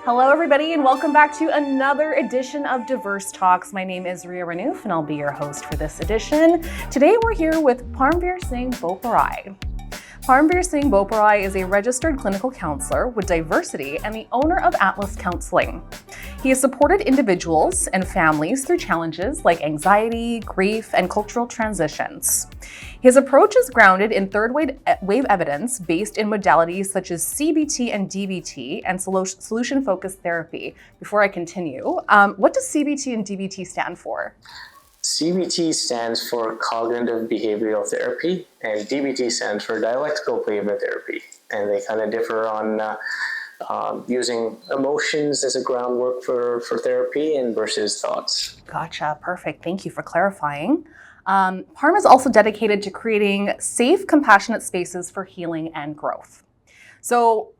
Hello, everybody, and welcome back to another edition of Diverse Talks. My name is Ria Renouf, and I'll be your host for this edition. Today, we're here with Parmvir Singh Boparai. Parmvir Singh Boparai is a registered clinical counselor with DIVERSEcity and the owner of Atlas Counselling. He has supported individuals and families through challenges like anxiety, grief, and cultural transitions. His approach is grounded in third-wave evidence based in modalities such as CBT and DBT and solution-focused therapy. Before I continue, what does CBT and DBT stand for? CBT stands for Cognitive Behavioral Therapy, and DBT stands for Dialectical Behavioral Therapy. And they kind of differ on using emotions as a groundwork for therapy and versus thoughts. Gotcha. Perfect. Thank you for clarifying. Parm is also dedicated to creating safe, compassionate spaces for healing and growth. So,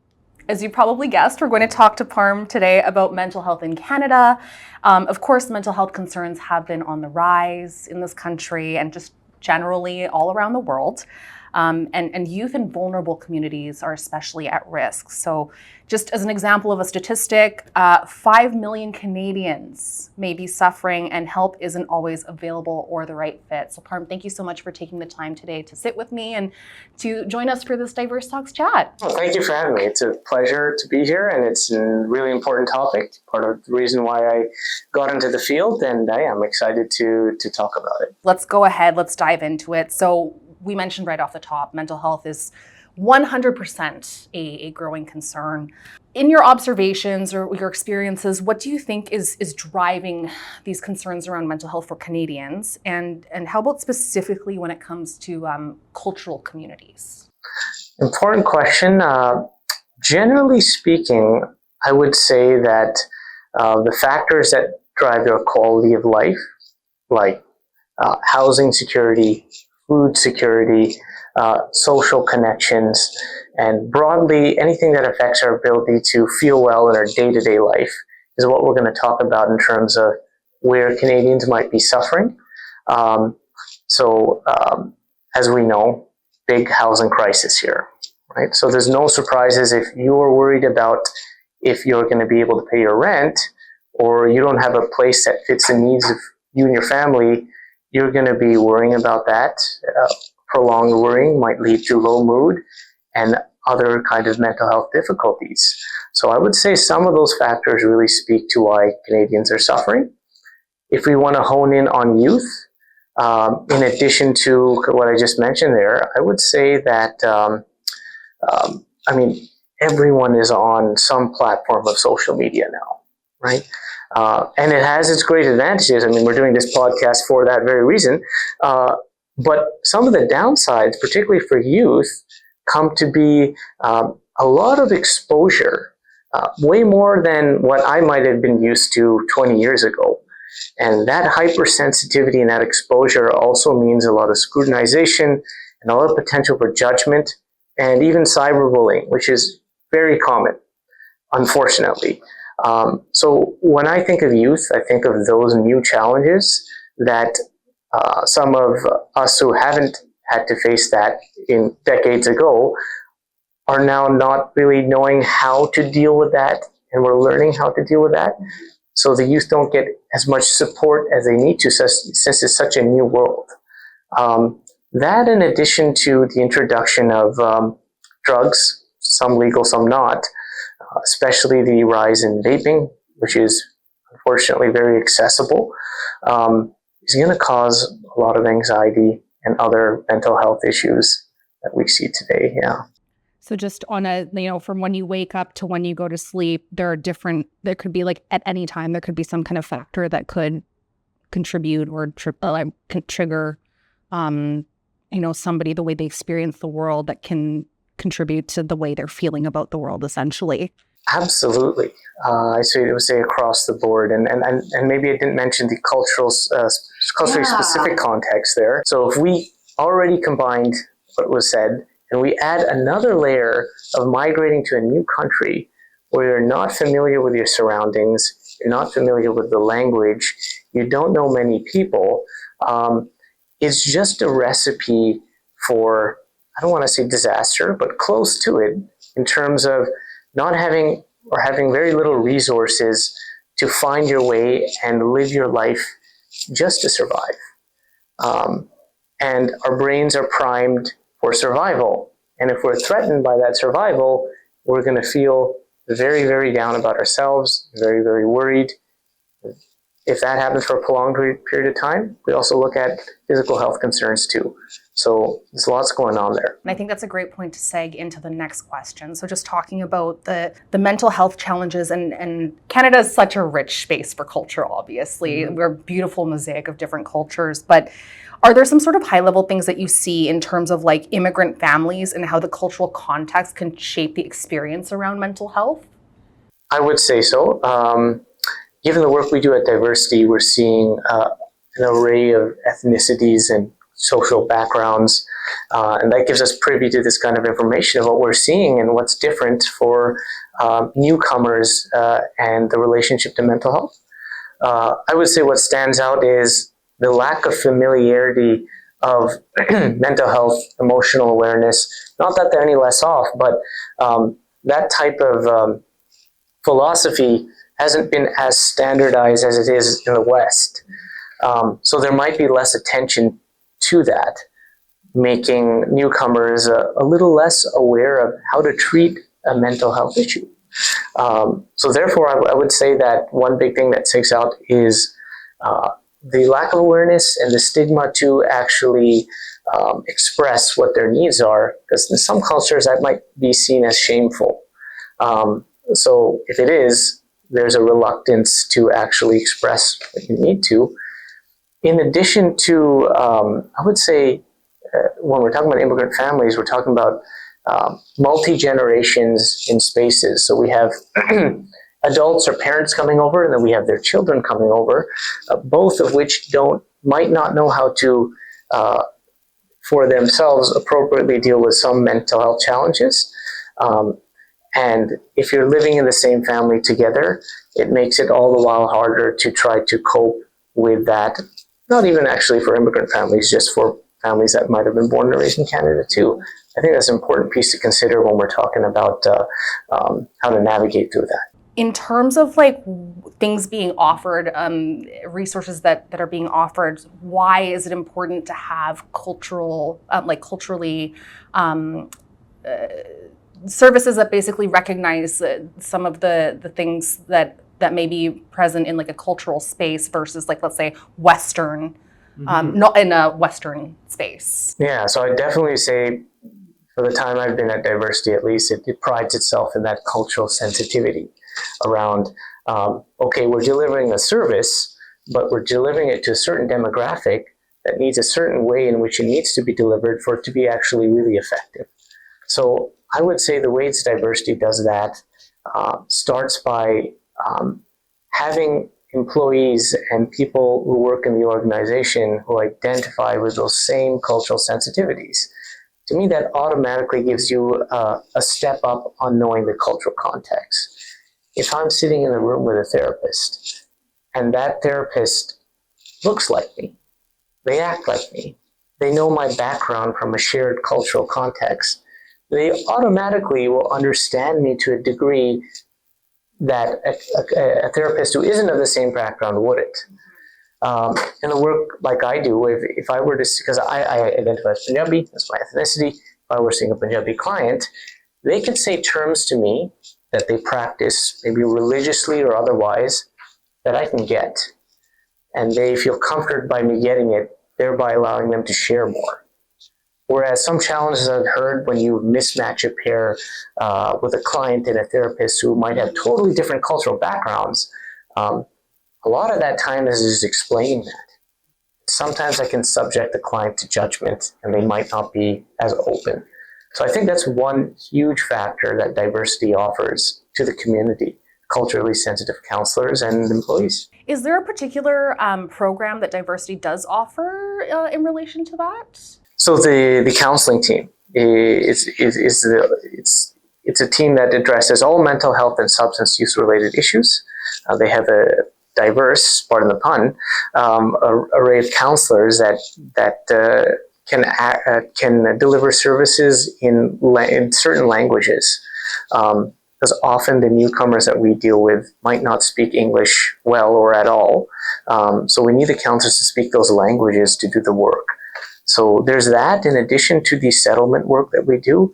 as you probably guessed, we're going to talk to Parm today about mental health in Canada. Of course, mental health concerns have been on the rise in this country and just generally all around the world. And youth in vulnerable communities are especially at risk. So just as an example of a statistic, 5 million Canadians may be suffering and help isn't always available or the right fit. So Parm, thank you so much for taking the time today to sit with me and to join us for this Diverse Talks chat. Well, thank you for having me. It's a pleasure to be here, and it's a really important topic, part of the reason why I got into the field, and I am excited to talk about it. Let's go ahead, let's dive into it. So we mentioned right off the top, mental health is 100% a growing concern. In your observations or your experiences, what do you think is driving these concerns around mental health for Canadians? And how about specifically when it comes to cultural communities? Important question. Generally speaking, I would say that the factors that drive your quality of life, like housing security, food security, social connections, and broadly anything that affects our ability to feel well in our day-to-day life is what we're going to talk about in terms of where Canadians might be suffering. As we know, big housing crisis here, right? So there's no surprises if you're worried about if you're going to be able to pay your rent, or you don't have a place that fits the needs of you and your family. You're going to be worrying about that. Prolonged worrying might lead to low mood and other kind of mental health difficulties. So I would say some of those factors really speak to why Canadians are suffering. If we want to hone in on youth, in addition to what I just mentioned there, I would say that, everyone is on some platform of social media now, right? And it has its great advantages. I mean, we're doing this podcast for that very reason. But some of the downsides, particularly for youth, come to be a lot of exposure, way more than what I might have been used to 20 years ago. And that hypersensitivity and that exposure also means a lot of scrutinization and a lot of potential for judgment and even cyberbullying, which is very common, unfortunately. So when I think of youth, I think of those new challenges that some of us who haven't had to face that in decades ago are now not really knowing how to deal with that, and we're learning how to deal with that. So the youth don't get as much support as they need to since it's such a new world. That in addition to the introduction of drugs, some legal, some not, especially the rise in vaping, which is unfortunately very accessible, is going to cause a lot of anxiety and other mental health issues that we see today. Yeah. So just on from when you wake up to when you go to sleep, there could be like at any time, there could be some kind of factor that could contribute or trigger, somebody, the way they experience the world that can contribute to the way they're feeling about the world, essentially. Absolutely. I would say across the board. And maybe I didn't mention the culturally specific context there. So if we already combined what was said, and we add another layer of migrating to a new country where you're not familiar with your surroundings, you're not familiar with the language, you don't know many people, it's just a recipe for, I don't want to say disaster, but close to it in terms of not having or having very little resources to find your way and live your life just to survive. And our brains are primed for survival. And if we're threatened by that survival, we're going to feel very, very down about ourselves, very, very worried. If that happens for a prolonged period of time, we also look at physical health concerns too. So there's lots going on there. And I think that's a great point to seg into the next question. So just talking about the mental health challenges, and Canada is such a rich space for culture, obviously. We're a beautiful mosaic of different cultures, but are there some sort of high-level things that you see in terms of like immigrant families and how the cultural context can shape the experience around mental health? I would say so. Given the work we do at DIVERSEcity, we're seeing an array of ethnicities and social backgrounds, and that gives us privy to this kind of information of what we're seeing and what's different for newcomers and the relationship to mental health. I would say what stands out is the lack of familiarity of mental health, emotional awareness. Not that they're any less off, but that type of philosophy hasn't been as standardized as it is in the West. So there might be less attention to that, making newcomers a little less aware of how to treat a mental health issue. So therefore, I would say that one big thing that sticks out is the lack of awareness and the stigma to actually express what their needs are, because in some cultures that might be seen as shameful. So if it is, there's a reluctance to actually express what you need to. In addition to, I would say, when we're talking about immigrant families, we're talking about multi-generations in spaces. So we have adults or parents coming over, and then we have their children coming over, both of which might not know how to, for themselves, appropriately deal with some mental health challenges. And if you're living in the same family together, it makes it all the while harder to try to cope with that. Not even actually for immigrant families, just for families that might have been born and raised in Canada too. I think that's an important piece to consider when we're talking about how to navigate through that. In terms of like things being offered, resources that are being offered, why is it important to have culturally services that basically recognize some of the things that may be present in like a cultural space versus like, let's say, Western, not in a Western space? Yeah, so I definitely say for the time I've been at DIVERSEcity, at least, it prides itself in that cultural sensitivity around, okay, we're delivering a service, but we're delivering it to a certain demographic that needs a certain way in which it needs to be delivered for it to be actually really effective. So I would say the ways DIVERSEcity does that starts by having employees and people who work in the organization who identify with those same cultural sensitivities. To me, that automatically gives you a step up on knowing the cultural context. If I'm sitting in a room with a therapist and that therapist looks like me, they act like me, they know my background from a shared cultural context, they automatically will understand me to a degree that a therapist who isn't of the same background wouldn't. In the work like I do, if I were to, because I identify as Punjabi, that's my ethnicity, if I were seeing a Punjabi client, they could say terms to me that they practice, maybe religiously or otherwise, that I can get. And they feel comforted by me getting it, thereby allowing them to share more. Whereas some challenges I've heard when you mismatch a pair with a client and a therapist who might have totally different cultural backgrounds, a lot of that time is just explaining that. Sometimes I can subject the client to judgment and they might not be as open. So I think that's one huge factor that DIVERSEcity offers to the community, culturally sensitive counselors and employees. Is there a particular program that DIVERSEcity does offer in relation to that? So the counseling team it's a team that addresses all mental health and substance use related issues. They have a diverse, pardon the pun, array of counselors that can deliver services in certain languages. because often the newcomers that we deal with might not speak English well or at all. So we need the counselors to speak those languages to do the work. So there's that, in addition to the settlement work that we do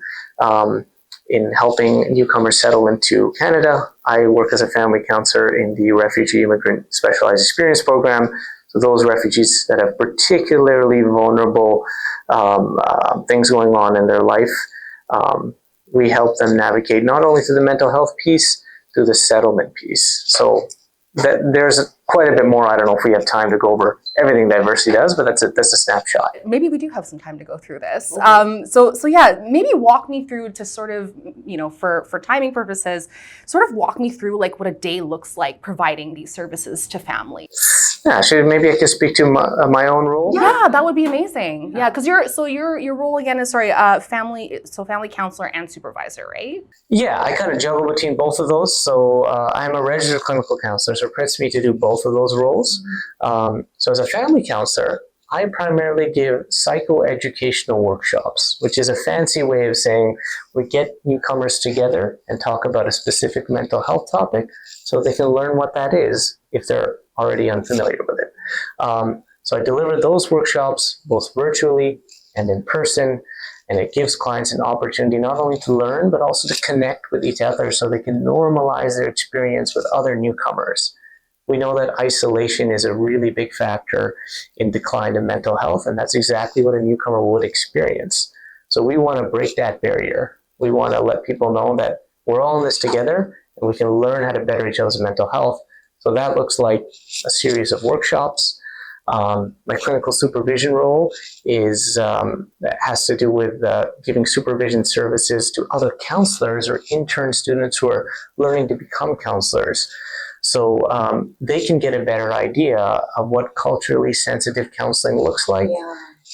in helping newcomers settle into Canada. I work as a family counselor in the Refugee Immigrant Specialized Experience Program. So those refugees that have particularly vulnerable things going on in their life, we help them navigate not only through the mental health piece, through the settlement piece. So there's quite a bit more. I don't know if we have time to go over everything Diversity does, but that's a snapshot. Maybe we do have some time to go through this. Okay. So yeah, maybe walk me through to sort of, for timing purposes, sort of walk me through like what a day looks like providing these services to families. Yeah, maybe I could speak to my own role. Yeah, that would be amazing. Yeah, because your role again is family counselor and supervisor, right? Yeah, I kind of juggle between both of those. So I'm a registered clinical counselor, so it permits me to do both of those roles. So as a family counselor, I primarily give psychoeducational workshops, which is a fancy way of saying we get newcomers together and talk about a specific mental health topic so they can learn what that is if they're already unfamiliar with it. So I deliver those workshops both virtually and in person, and it gives clients an opportunity not only to learn, but also to connect with each other so they can normalize their experience with other newcomers. We know that isolation is a really big factor in decline in mental health, and that's exactly what a newcomer would experience. So we want to break that barrier. We want to let people know that we're all in this together and we can learn how to better each other's mental health. So that looks like a series of workshops. My clinical supervision role has to do with giving supervision services to other counselors or intern students who are learning to become counselors. So they can get a better idea of what culturally sensitive counseling looks like,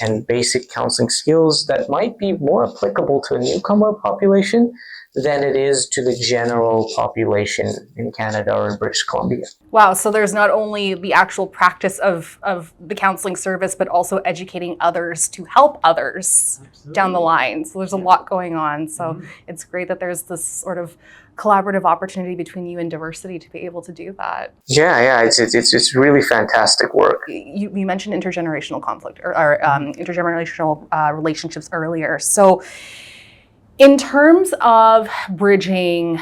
and basic counseling skills that might be more applicable to a newcomer population than it is to the general population in Canada or in British Columbia. Wow, so there's not only the actual practice of the counseling service, but also educating others to help others down the line. So there's a lot going on. So it's great that there's this sort of collaborative opportunity between you and DIVERSEcity to be able to do that. Yeah, it's really fantastic work. You mentioned intergenerational conflict or intergenerational relationships earlier. So in terms of bridging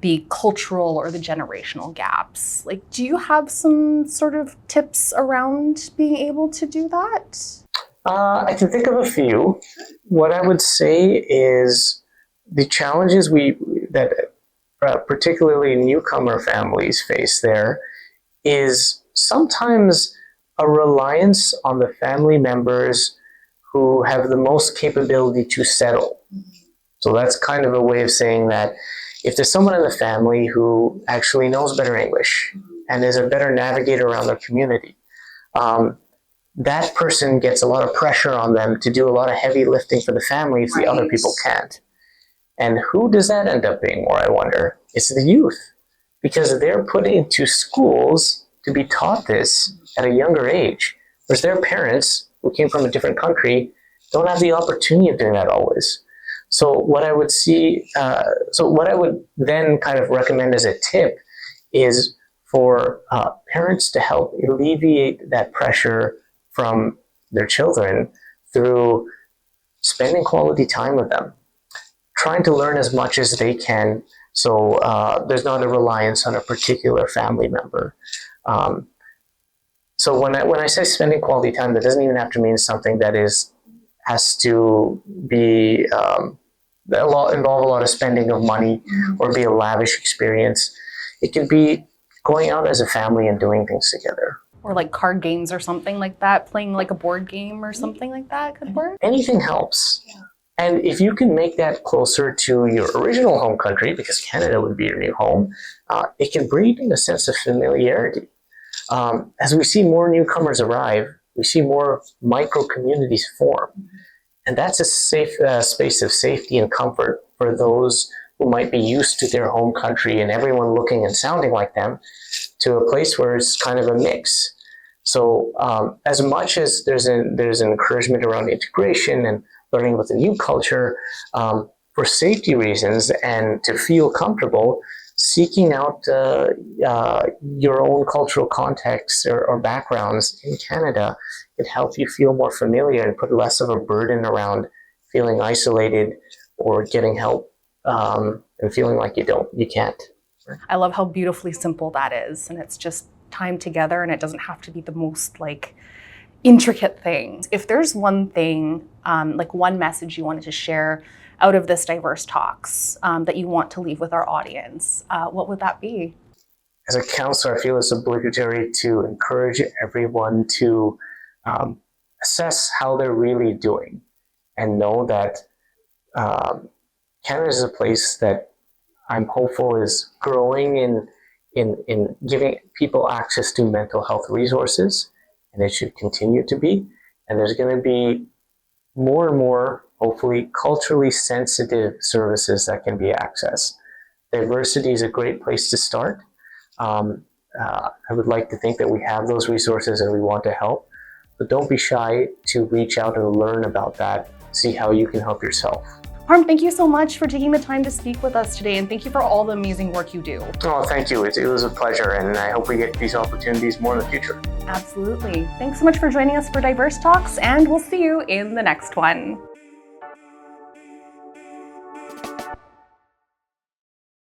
the cultural or the generational gaps, like, do you have some sort of tips around being able to do that? I can think of a few. What I would say is the challenges that particularly newcomer families face there is sometimes a reliance on the family members who have the most capability to settle. So that's kind of a way of saying that if there's someone in the family who actually knows better English and is a better navigator around their community, that person gets a lot of pressure on them to do a lot of heavy lifting for the family if the other people can't. And who does that end up being more, I wonder? It's the youth, because they're put into schools to be taught this at a younger age, whereas their parents, who came from a different country, don't have the opportunity of doing that always. So what I would then kind of recommend as a tip is for parents to help alleviate that pressure from their children through spending quality time with them, trying to learn as much as they can, so there's not a reliance on a particular family member. So when I say spending quality time, that doesn't even have to mean something that has to be involve a lot of spending of money or be a lavish experience. It can be going out as a family and doing things together. Or like card games or something like that, playing like a board game or something like that could work? Anything helps. Yeah. And if you can make that closer to your original home country, because Canada would be your new home, it can breed a sense of familiarity. As we see more newcomers arrive, we see more micro-communities form. And that's a safe space of safety and comfort for those who might be used to their home country and everyone looking and sounding like them, to a place where it's kind of a mix. So as much as there's an encouragement around integration and learning about the new culture, for safety reasons and to feel comfortable, seeking out your own cultural contexts or backgrounds in Canada can help you feel more familiar and put less of a burden around feeling isolated or getting help and feeling like you can't. I love how beautifully simple that is, and it's just time together, and it doesn't have to be the most like intricate thing. If there's one thing, like one message you wanted to share out of this Diverse Talks that you want to leave with our audience, what would that be? As a counselor, I feel it's obligatory to encourage everyone to assess how they're really doing and know that Canada is a place that I'm hopeful is growing in giving people access to mental health resources, and it should continue to be. And there's going to be more and more, hopefully, culturally sensitive services that can be accessed. DIVERSEcity is a great place to start. I would like to think that we have those resources and we want to help, but don't be shy to reach out and learn about that, see how you can help yourself. Parm, thank you so much for taking the time to speak with us today, and thank you for all the amazing work you do. Oh, thank you. It was a pleasure, and I hope we get these opportunities more in the future. Absolutely. Thanks so much for joining us for Diverse Talks, and we'll see you in the next one.